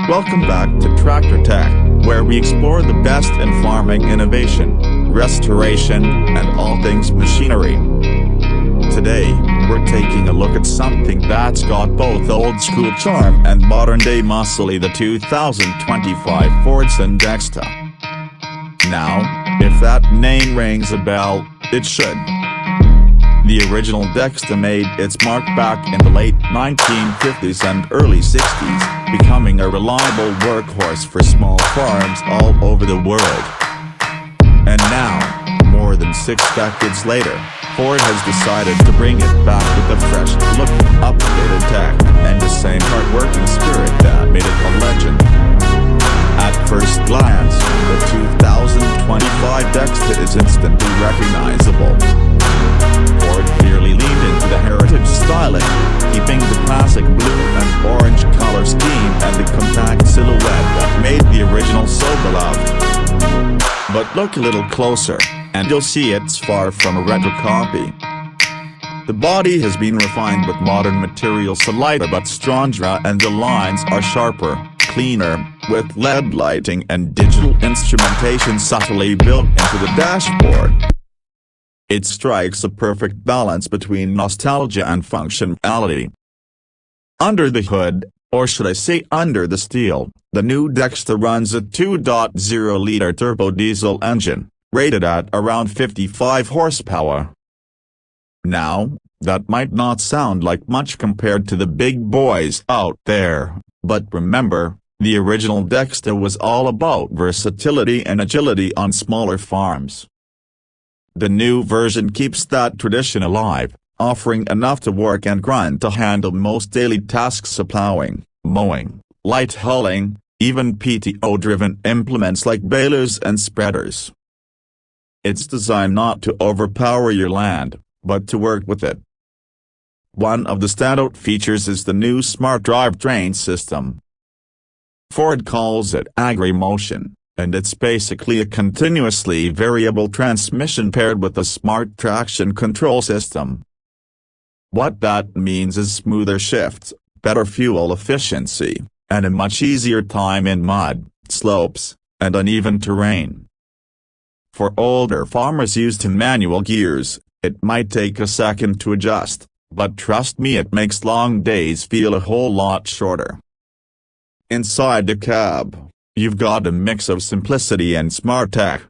Welcome back to Tractor Tech, where we explore the best in farming innovation, restoration, and all things machinery. Today, we're taking a look at something that's got both old-school charm and modern-day muscle, the 2025 Fordson Dexta. Now, if that name rings a bell, it should. The original Dexta made its mark back in the late 1950s and early 60s, becoming a reliable workhorse for small farms all over the world. And now, more than 6 decades later, Ford has decided to bring it back with a fresh look, updated tech, and the same hard-working spirit that made it a legend. At first glance, the 2025 Dexta is instantly recognizable. Ford clearly leaned into the heritage styling, keeping the classic blue and orange color scheme and the compact silhouette that made the original so beloved. But look a little closer, and you'll see it's far from a retro copy. The body has been refined with modern materials, lighter but stronger, and the lines are sharper, cleaner, with LED lighting and digital instrumentation subtly built into the dashboard. It strikes a perfect balance between nostalgia and functionality. Under the hood, or should I say under the steel, the new Dexta runs a 2.0-liter turbo diesel engine, rated at around 55 horsepower. Now, that might not sound like much compared to the big boys out there, but remember, the original Dexta was all about versatility and agility on smaller farms. The new version keeps that tradition alive, offering enough to work and grind to handle most daily tasks of plowing, mowing, light hauling, even PTO-driven implements like balers and spreaders. It's designed not to overpower your land, but to work with it. One of the standout features is the new Smart Drivetrain system. Ford calls it Agri-Motion, and it's basically a continuously variable transmission paired with a smart traction control system. What that means is smoother shifts, better fuel efficiency, and a much easier time in mud, slopes, and uneven terrain. For older farmers used to manual gears, it might take a second to adjust, but trust me, it makes long days feel a whole lot shorter. Inside the cab, you've got a mix of simplicity and smart tech.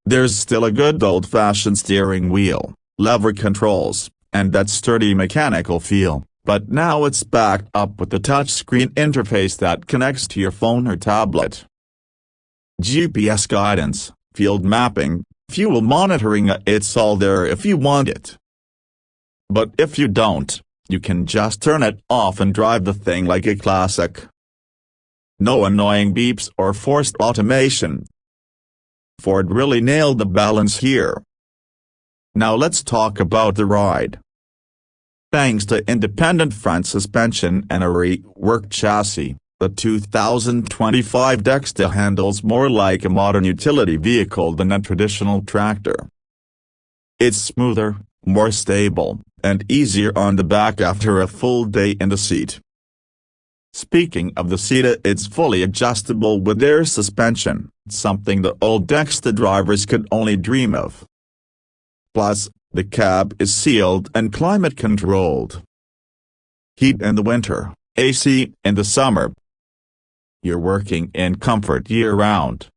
There's still a good old-fashioned steering wheel, lever controls, and that sturdy mechanical feel, but now it's backed up with a touchscreen interface that connects to your phone or tablet. GPS guidance, field mapping, fuel monitoring, it's all there if you want it. But if you don't, you can just turn it off and drive the thing like a classic. No annoying beeps or forced automation. Ford really nailed the balance here. Now let's talk about the ride. Thanks to independent front suspension and a reworked chassis, the 2025 Dexta handles more like a modern utility vehicle than a traditional tractor. It's smoother, more stable, and easier on the back after a full day in the seat. Speaking of the seat, it's fully adjustable with air suspension, something the old Dexta drivers could only dream of. Plus, the cab is sealed and climate-controlled. Heat in the winter, AC in the summer. You're working in comfort year-round.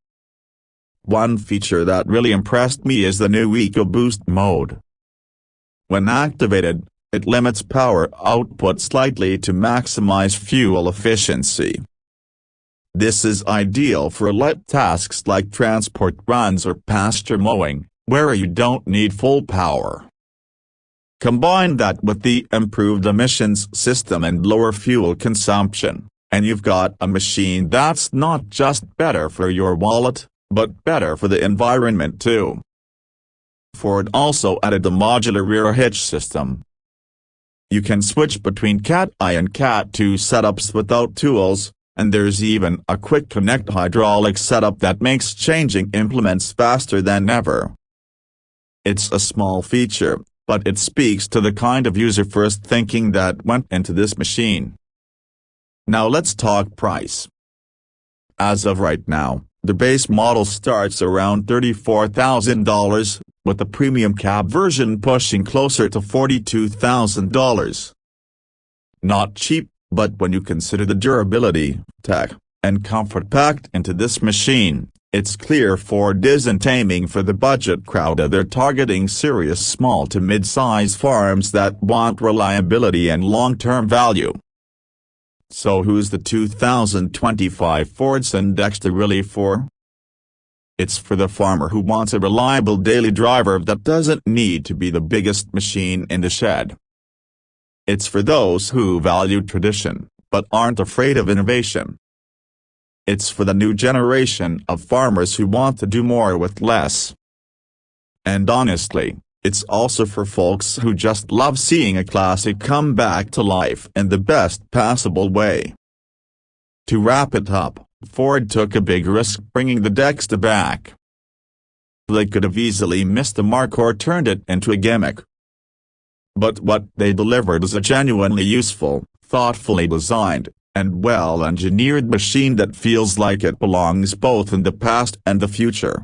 One feature that really impressed me is the new EcoBoost mode. When activated, it limits power output slightly to maximize fuel efficiency. This is ideal for light tasks like transport runs or pasture mowing, where you don't need full power. Combine that with the improved emissions system and lower fuel consumption, and you've got a machine that's not just better for your wallet, but better for the environment too. Ford also added the modular rear hitch system. You can switch between Cat I and Cat 2 setups without tools, and there's even a quick connect hydraulic setup that makes changing implements faster than ever. It's a small feature, but it speaks to the kind of user-first thinking that went into this machine. Now let's talk price. As of right now, the base model starts around $34,000, with the premium cab version pushing closer to $42,000. Not cheap, but when you consider the durability, tech, and comfort packed into this machine, it's clear Ford isn't aiming for the budget crowd. They're targeting serious small to mid-size farms that want reliability and long-term value. So who's the 2025 Fordson Dexta really for? It's for the farmer who wants a reliable daily driver that doesn't need to be the biggest machine in the shed. It's for those who value tradition, but aren't afraid of innovation. It's for the new generation of farmers who want to do more with less. And honestly, it's also for folks who just love seeing a classic come back to life in the best possible way. To wrap it up, Ford took a big risk bringing the Dexta back. They could have easily missed the mark or turned it into a gimmick. But what they delivered is a genuinely useful, thoughtfully designed, and well-engineered machine that feels like it belongs both in the past and the future.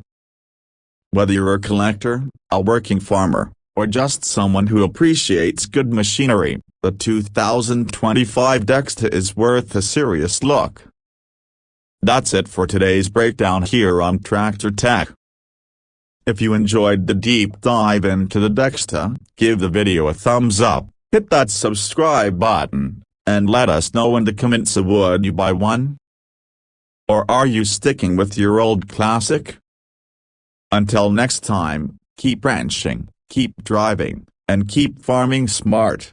Whether you're a collector, a working farmer, or just someone who appreciates good machinery, the 2025 Dexta is worth a serious look. That's it for today's breakdown here on Tractor Tech. If you enjoyed the deep dive into the Dexta, give the video a thumbs up, hit that subscribe button, and let us know in the comments, would you buy one? Or are you sticking with your old classic? Until next time, keep ranching, keep driving, and keep farming smart.